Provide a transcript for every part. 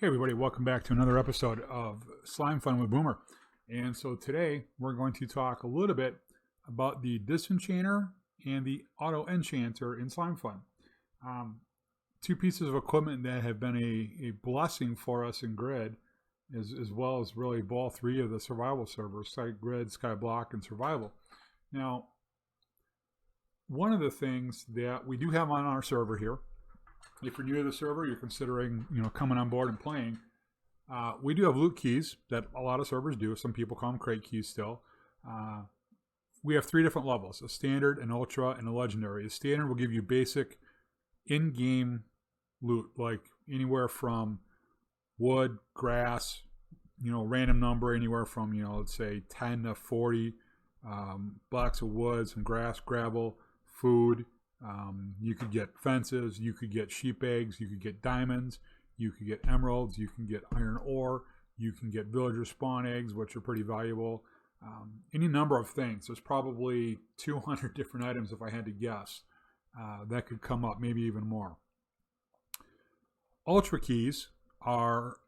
Hey everybody, welcome back to another episode of Slimefun with Boomer. And so today we're going to talk a little bit about the Disenchanter and the Auto Enchanter in Slimefun. Two pieces of equipment that have been a blessing for us in Grid, as well as really all three of the survival servers, Grid, Skyblock, and Survival. Now, one of the things that we do have on our server here, if you're new to the server, you're considering coming on board and playing, we do have loot keys that a lot of servers do. Some people call them crate keys still. We have three different levels: a standard, an ultra, and a legendary. The standard will give you basic in-game loot, like anywhere from wood, grass, random number, anywhere from let's say 10 to 40 blocks of wood, some grass, gravel, food. You could get fences, you could get sheep eggs, you could get diamonds, you could get emeralds, you can get iron ore, you can get villager spawn eggs, which are pretty valuable. Any number of things. There's probably 200 different items, if I had to guess, that could come up, maybe even more. Ultra keys are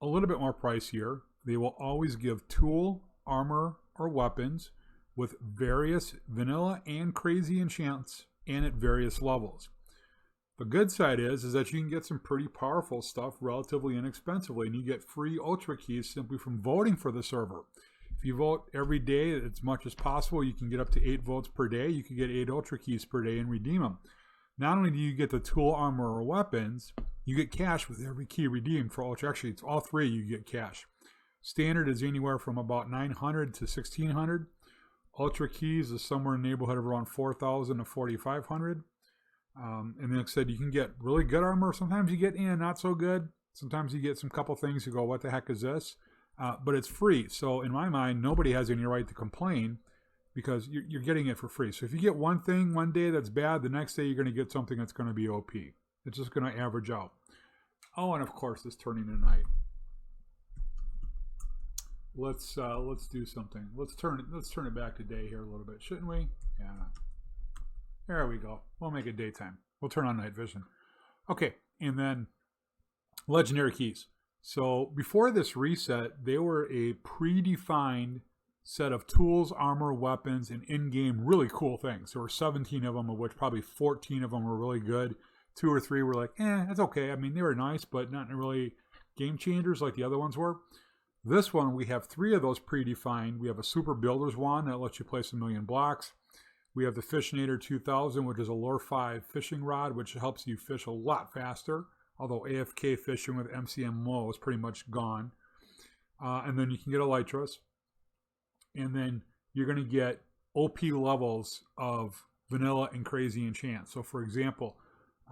a little bit more pricier. They will always give tool, armor, or weapons with various vanilla and crazy enchants and at various levels. The good side is that you can get some pretty powerful stuff relatively inexpensively, and you get free ultra keys simply from voting for the server. If you vote every day as much as possible, you can get up to 8 votes per day. You can get 8 ultra keys per day and redeem them. Not only do you get the tool, armor, or weapons, you get cash with every key redeemed for ultra. Actually, it's all three you get cash. Standard is anywhere from about 900 to 1600. Ultra keys is somewhere in the neighborhood of around 4,000 to 4,500. And then like I said, you can get really good armor. Sometimes you get not so good. Sometimes you get some couple things you go, what the heck is this? But it's free. So in my mind, nobody has any right to complain because you're getting it for free. So if you get one thing one day that's bad, the next day you're going to get something that's going to be OP. It's just going to average out. Oh, and of course, it's turning to night. Let's do something. Let's turn it back to day here a little bit, shouldn't we? Yeah. There we go. We'll make it daytime. We'll turn on night vision. Okay, and then legendary keys. So before this reset, they were a predefined set of tools, armor, weapons, and in-game really cool things. There were 17 of them, of which probably 14 of them were really good. 2 or 3 were like, that's okay. I mean, they were nice, but not really game changers like the other ones were. This one, we have 3 of those predefined. We have a Super Builder's Wand that lets you place 1,000,000 blocks. We have the Fishinator 2000, which is a Lure 5 fishing rod, which helps you fish a lot faster, although AFK fishing with MCMO is pretty much gone. And then you can get Elytras. And then you're going to get OP levels of vanilla and crazy enchants. So, for example,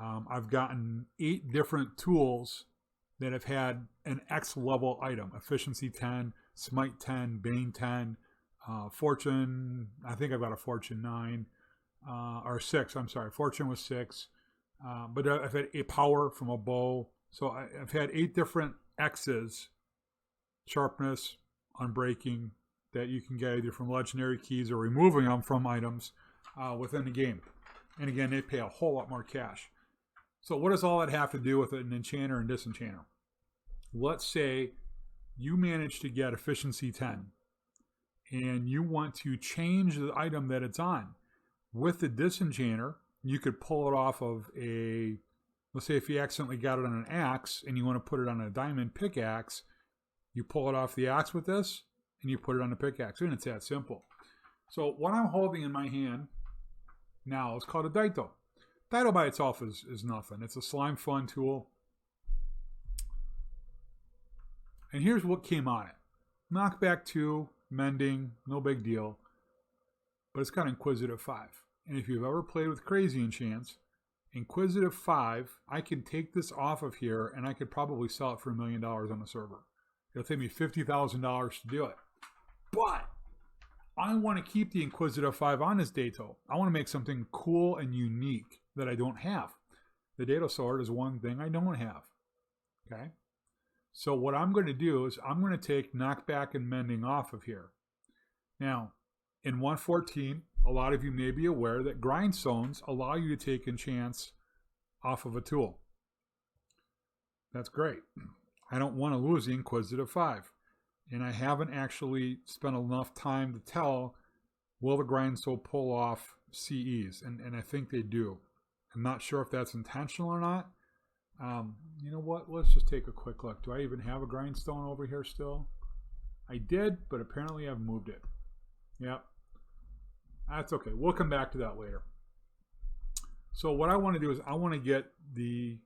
I've gotten 8 different tools that have had an X level item: efficiency 10, smite 10, bane 10, fortune. I think I've got a fortune 9 or 6. I'm sorry, fortune was 6. But I've had a power from a bow. So I've had 8 different X's: sharpness, unbreaking, that you can get either from legendary keys or removing them from items within the game. And again, they pay a whole lot more cash. So what does all that have to do with an enchanter and disenchanter? Let's say you manage to get efficiency 10 and you want to change the item that it's on. With the disenchanter, you could pull it off of let's say if you accidentally got it on an axe and you want to put it on a diamond pickaxe, you pull it off the axe with this and you put it on the pickaxe, and it's that simple. So what I'm holding in my hand now is called a Daito. Daito by itself is nothing. It's a Slimefun tool. And here's what came on it. Knockback 2, mending, no big deal. But it's got Inquisitive 5. And if you've ever played with crazy enchants, Inquisitive 5, I could take this off of here and I could probably sell it for $1 million on the server. It'll take me $50,000 to do it. But I want to keep the Inquisitive 5 on this Daito. I want to make something cool and unique that I don't have. The Daito sword is one thing I don't have. Okay? So what I'm going to do is I'm going to take knockback and mending off of here. Now, in 1.14, a lot of you may be aware that grindstones allow you to take enchants off of a tool. That's great. I don't want to lose the Inquisitive 5. And I haven't actually spent enough time to tell, will the Grindstone pull off CEs? And I think they do. I'm not sure if that's intentional or not. You know what? Let's just take a quick look. Do I even have a Grindstone over here still? I did, but apparently I've moved it. Yep. That's okay. We'll come back to that later. So what I want to do is I want to get the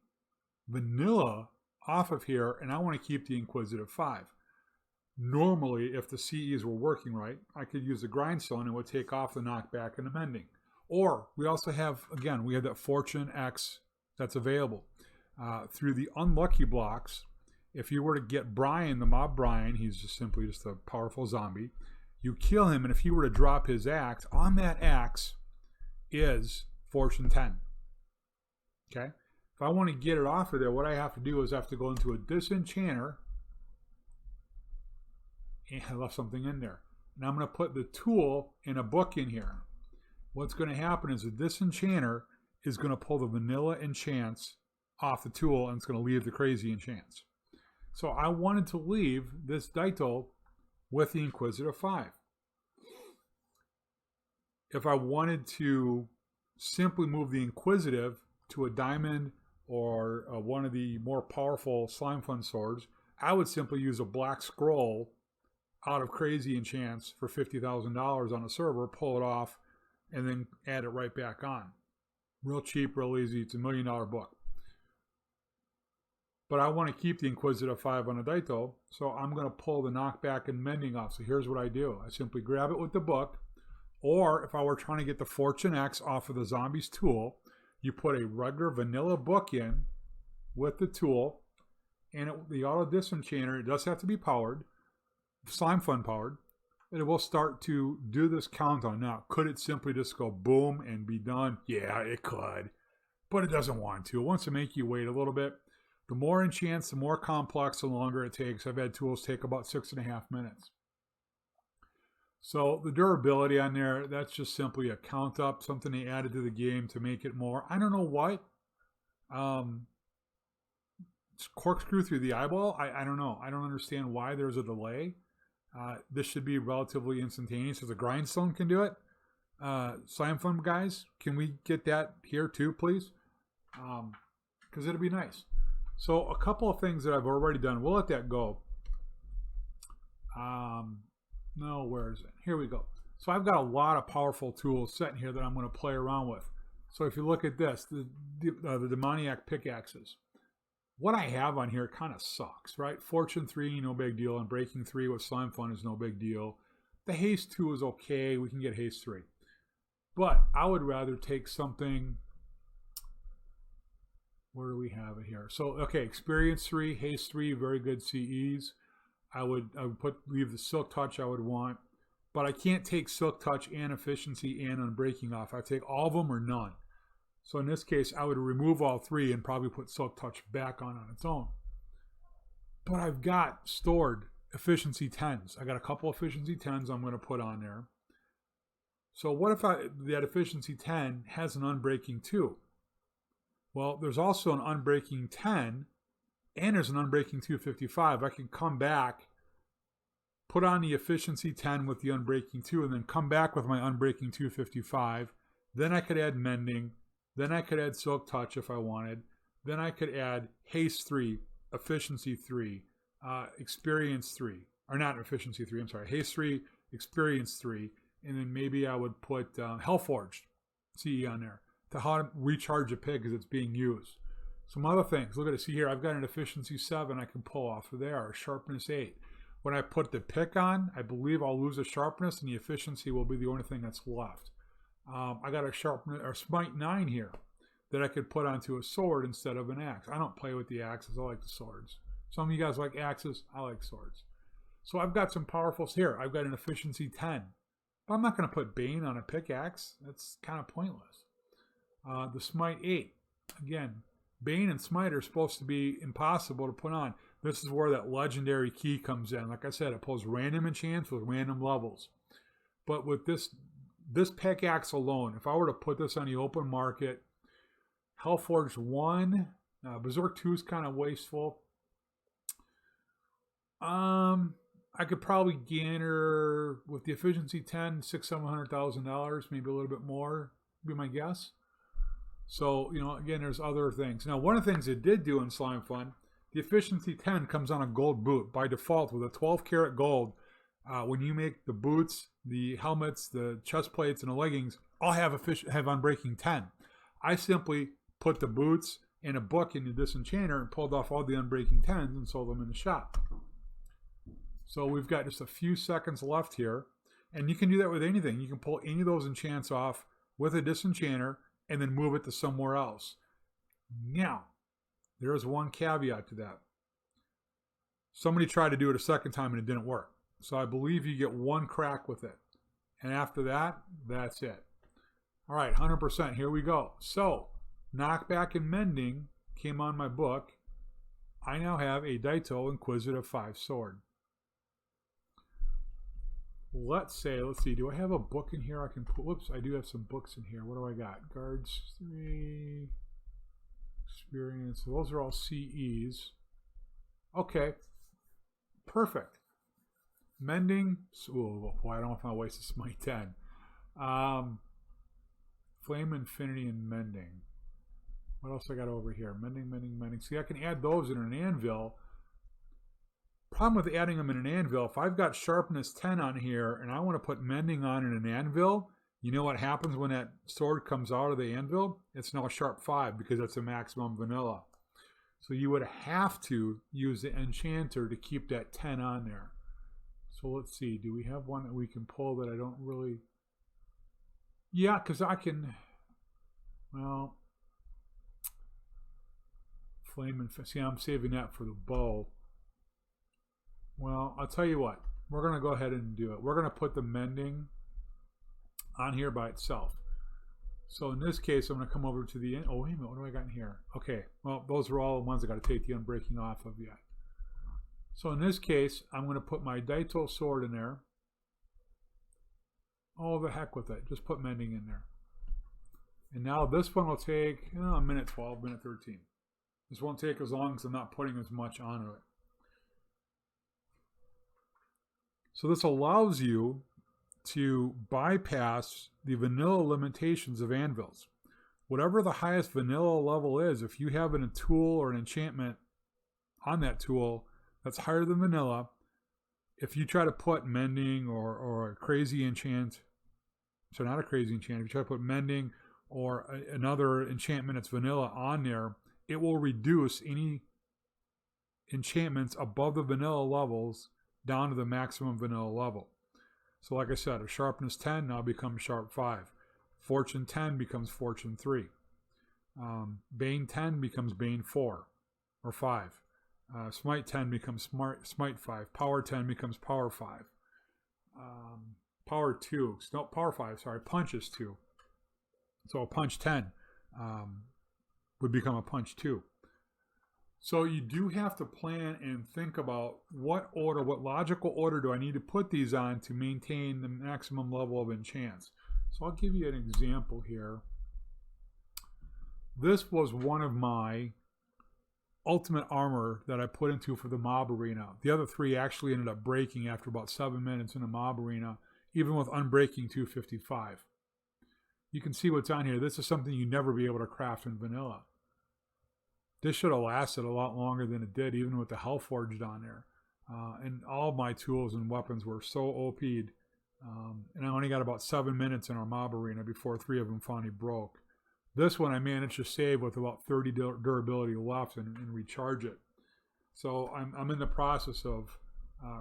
vanilla off of here, and I want to keep the Inquisitive 5. Normally, if the CEs were working right, I could use the Grindstone and it would take off the knockback and the mending. Or we also have, again, we have that Fortune X that's available. Through the unlucky blocks, if you were to get Brian, the mob Brian, he's just simply just a powerful zombie. You kill him, and if he were to drop his axe, on that axe is Fortune 10. Okay? If I want to get it off of there, what I have to do is I have to go into a Disenchanter, and I left something in there. And I'm going to put the tool in a book in here. What's going to happen is the Disenchanter is going to pull the vanilla enchants off the tool, and it's going to leave the crazy enchants. So I wanted to leave this Daito with the Inquisitive 5. If I wanted to simply move the Inquisitive to a diamond or one of the more powerful Slimefun swords, I would simply use a black scroll out of crazy enchants for $50,000 on a server, pull it off, and then add it right back on. Real cheap, real easy. It's $1 million book. But I want to keep the Inquisitive 5 on a Daito, so I'm going to pull the knockback and mending off. So here's what I do. I simply grab it with the book, or if I were trying to get the Fortune X off of the zombie's tool, you put a regular vanilla book in with the tool, and the auto disenchanter, it does have to be powered, Slimefun powered, and it will start to do this countdown. Now, could it simply just go boom and be done? Yeah, it could, but it doesn't want to. It wants to make you wait a little bit. The more enchants, the more complex, the longer it takes. I've had tools take about 6.5 minutes. So the durability on there, that's just simply a count up, something they added to the game to make it more, I don't know what. Corkscrew through the eyeball? I don't know. I don't understand why there's a delay. This should be relatively instantaneous. If the Grindstone can do it, Slimefun guys, can we get that here too, please? Because it'll be nice. So a couple of things that I've already done. We'll let that go. No, where is it? Here we go. So I've got a lot of powerful tools sitting here that I'm going to play around with. So if you look at this, the demoniac pickaxes. What I have on here kind of sucks, right? Fortune 3, no big deal. And Breaking 3 with Slimefun is no big deal. The Haste 2 is okay. We can get Haste 3. But I would rather take something... Where do we have it here? So, okay, Experience 3, Haste 3, very good CEs. I would leave the Silk Touch I would want. But I can't take Silk Touch and Efficiency and Unbreaking off. I take all of them or none. So in this case, I would remove all three and probably put Silk Touch back on its own. But I've got stored Efficiency 10s. I got a couple Efficiency 10s I'm going to put on there. So what if that Efficiency 10 has an Unbreaking 2? Well, there's also an Unbreaking 10 and there's an Unbreaking 255. I can come back, put on the Efficiency 10 with the Unbreaking 2, and then come back with my Unbreaking 255. Then I could add Mending. Then I could add Silk Touch if I wanted. Then I could add Haste 3, Efficiency 3, Experience 3. Or not Efficiency 3, I'm sorry. Haste 3, Experience 3. And then maybe I would put Hellforged CE on there to how to recharge a pig as it's being used. Some other things. Look at it. See here, I've got an Efficiency 7 I can pull off of there, or Sharpness 8. When I put the pick on, I believe I'll lose the Sharpness and the Efficiency will be the only thing that's left. I got a Sharpness or Smite 9 here that I could put onto a sword instead of an axe. I don't play with the axes. I like the swords. Some of you guys like axes. I like swords. So I've got some powerfuls here. I've got an Efficiency 10. But I'm not going to put Bane on a pickaxe. That's kind of pointless. The Smite 8. Again, Bane and Smite are supposed to be impossible to put on. This is where that legendary key comes in. Like I said, it pulls random enchants with random levels. But with this pickaxe alone, if I were to put this on the open market, Hellforged 1, Berserk 2 is kind of wasteful. I could probably garner with the efficiency 10, $600,000-$700,000, maybe a little bit more, be my guess. So, again, there's other things. Now, one of the things it did do in Slimefun, the efficiency 10 comes on a gold boot by default with a 12 karat gold. When you make the boots, the helmets, the chest plates, and the leggings, all have unbreaking 10. I simply put the boots and a book in the Disenchanter and pulled off all the unbreaking 10s and sold them in the shop. So we've got just a few seconds left here, and you can do that with anything. You can pull any of those enchants off with a Disenchanter and then move it to somewhere else. Now, there is one caveat to that. Somebody tried to do it a second time and it didn't work. So I believe you get one crack with it. And after that, that's it. All right, 100%, here we go. So, knockback and mending came on my book. I now have a Daito Inquisitive 5 sword. Let's see, do I have a book in here I can put? Whoops, I do have some books in here. What do I got? Guards 3, experience. Those are all CEs. Okay, perfect. Mending. Oh boy, I don't know if I'll waste a smite 10. Flame Infinity and Mending. What else I got over here? Mending. See, I can add those in an anvil. Problem with adding them in an anvil, if I've got sharpness 10 on here and I want to put mending on in an anvil, you know what happens when that sword comes out of the anvil? It's now sharp 5 because it's a maximum vanilla. So you would have to use the Enchanter to keep that 10 on there. So let's see, do we have one that we can pull that I don't really... Yeah, because I can... Well... Flame and... See, I'm saving that for the bow. Well, I'll tell you what. We're going to go ahead and do it. We're going to put the mending on here by itself. So in this case, I'm going to come over to the... Oh, wait a minute. What do I got in here? Okay. Well, those are all the ones I got to take the unbreaking off of yet. So in this case, I'm going to put my Daito sword in there. Oh, the heck with it. Just put mending in there. And now this one will take a minute 12, minute 13. This won't take as long as I'm not putting as much onto it. So this allows you to bypass the vanilla limitations of anvils. Whatever the highest vanilla level is, if you have a tool or an enchantment on that tool that's higher than vanilla, if you try to put mending or a crazy enchant, so not a crazy enchant, if you try to put mending or another enchantment that's vanilla on there, it will reduce any enchantments above the vanilla levels down to the maximum vanilla level. So like I said, a sharpness 10 now becomes sharp 5. Fortune 10 becomes fortune 3. Bane 10 becomes Bane 4 or 5. Smite 10 becomes Smite 5. Power 10 becomes Power 5. Power 2. No, Power 5, sorry. Punch is 2. So a Punch 10 would become a Punch 2. So you do have to plan and think about what logical order do I need to put these on to maintain the maximum level of enchants. So I'll give you an example here. This was one of my ultimate armor that I put into for the mob arena. The other 3 actually ended up breaking after about 7 minutes in the mob arena, even with unbreaking 255. You can see what's on here. This is something you'd never be able to craft in vanilla. This should have lasted a lot longer than it did, even with the Hellforged on there. And all of my tools and weapons were so OP'd. And I only got about 7 minutes in our mob arena before 3 of them finally broke. This one I managed to save with about 30 durability left and recharge it. So I'm in the process of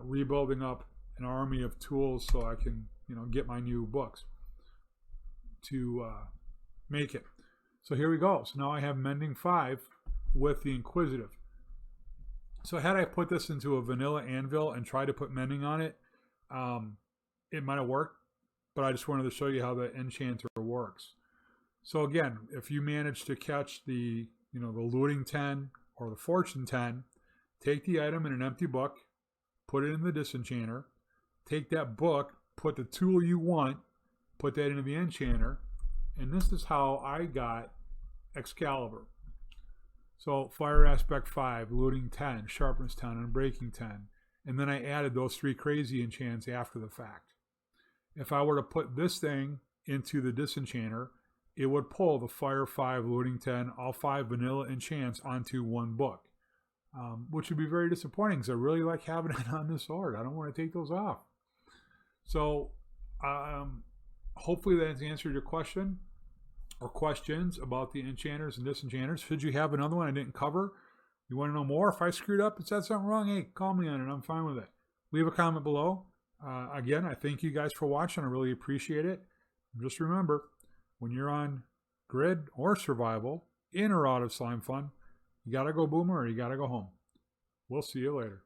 rebuilding up an army of tools so I can get my new books to make it. So here we go. So now I have Mending 5 with the Inquisitive. So had I put this into a vanilla anvil and tried to put mending on it, it might have worked, but I just wanted to show you how the Enchanter works. So again, if you manage to catch the the looting 10 or the fortune 10, take the item in an empty book, put it in the Disenchanter, take that book, put the tool you want, put that into the Enchanter, and this is how I got Excalibur. So Fire Aspect 5, Looting 10, Sharpness 10, Unbreaking 10. and then I added those 3 crazy enchants after the fact. If I were to put this thing into the Disenchanter, it would pull the Fire 5, Looting 10, all 5 vanilla enchants onto one book, which would be very disappointing because I really like having it on this sword. I don't want to take those off. So hopefully that's answered your question or questions about the enchanters and disenchanters. Should you have another one I didn't cover? You want to know more? If I screwed up and said something wrong, hey, call me on it. I'm fine with it. Leave a comment below. Again, I thank you guys for watching. I really appreciate it. Just remember, when you're on grid or survival, in or out of Slimefun, you got to go boomer or you got to go home. We'll see you later.